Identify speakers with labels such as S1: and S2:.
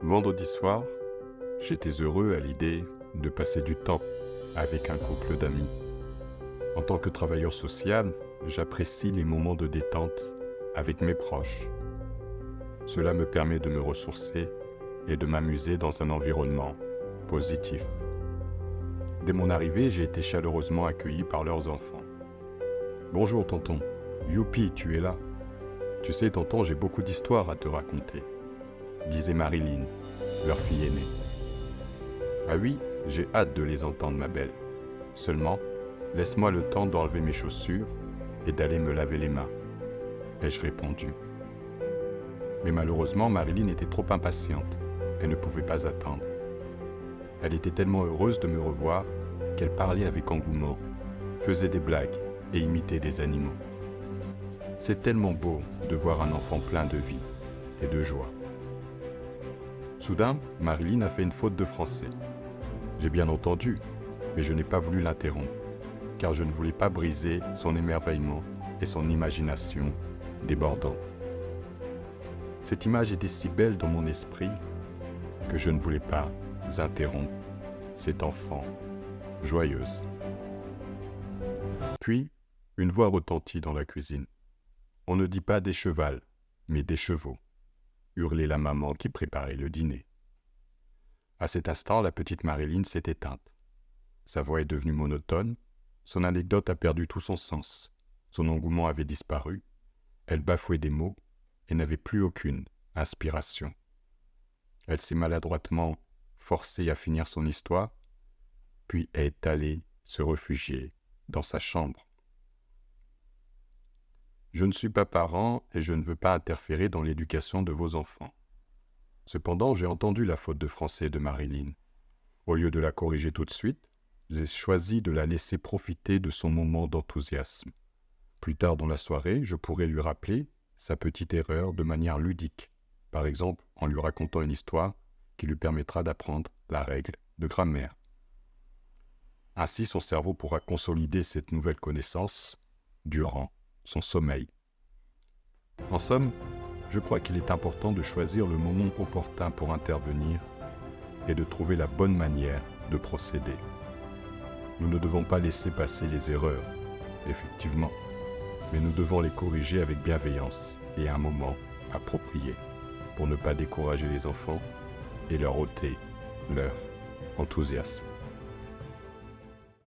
S1: Vendredi soir, j'étais heureux à l'idée de passer du temps avec un couple d'amis. En tant que travailleur social, j'apprécie les moments de détente avec mes proches. Cela me permet de me ressourcer et de m'amuser dans un environnement positif. Dès mon arrivée, j'ai été chaleureusement accueilli par leurs enfants. « Bonjour tonton, youpi, tu es là. Tu sais tonton, j'ai beaucoup d'histoires à te raconter », disait Marilyn, leur fille aînée. « Ah oui, j'ai hâte de les entendre ma belle. Seulement, laisse-moi le temps d'enlever mes chaussures et d'aller me laver les mains, » ai-je répondu. Mais malheureusement, Marilyn était trop impatiente et ne pouvait pas attendre. Elle était tellement heureuse de me revoir qu'elle parlait avec engouement, faisait des blagues et imitait des animaux. C'est tellement beau de voir un enfant plein de vie et de joie. Soudain, Marilyn a fait une faute de français. J'ai bien entendu, mais je n'ai pas voulu l'interrompre, car je ne voulais pas briser son émerveillement et son imagination débordante. Cette image était si belle dans mon esprit que je ne voulais pas interrompre cet enfant joyeuse. Puis, une voix retentit dans la cuisine. « On ne dit pas des chevals, mais des chevaux », hurlait la maman qui préparait le dîner. À cet instant, la petite Marilyn s'est éteinte. Sa voix est devenue monotone, son anecdote a perdu tout son sens, son engouement avait disparu, elle bafouait des mots et n'avait plus aucune inspiration. Elle s'est maladroitement forcée à finir son histoire, puis est allée se réfugier dans sa chambre. Je ne suis pas parent et je ne veux pas interférer dans l'éducation de vos enfants. Cependant, j'ai entendu la faute de français de Marilyn. Au lieu de la corriger tout de suite, j'ai choisi de la laisser profiter de son moment d'enthousiasme. Plus tard dans la soirée, je pourrais lui rappeler sa petite erreur de manière ludique, par exemple en lui racontant une histoire qui lui permettra d'apprendre la règle de grammaire. Ainsi, son cerveau pourra consolider cette nouvelle connaissance durant son sommeil. En somme, je crois qu'il est important de choisir le moment opportun pour intervenir et de trouver la bonne manière de procéder. Nous ne devons pas laisser passer les erreurs, effectivement, mais nous devons les corriger avec bienveillance et à un moment approprié pour ne pas décourager les enfants et leur ôter leur enthousiasme.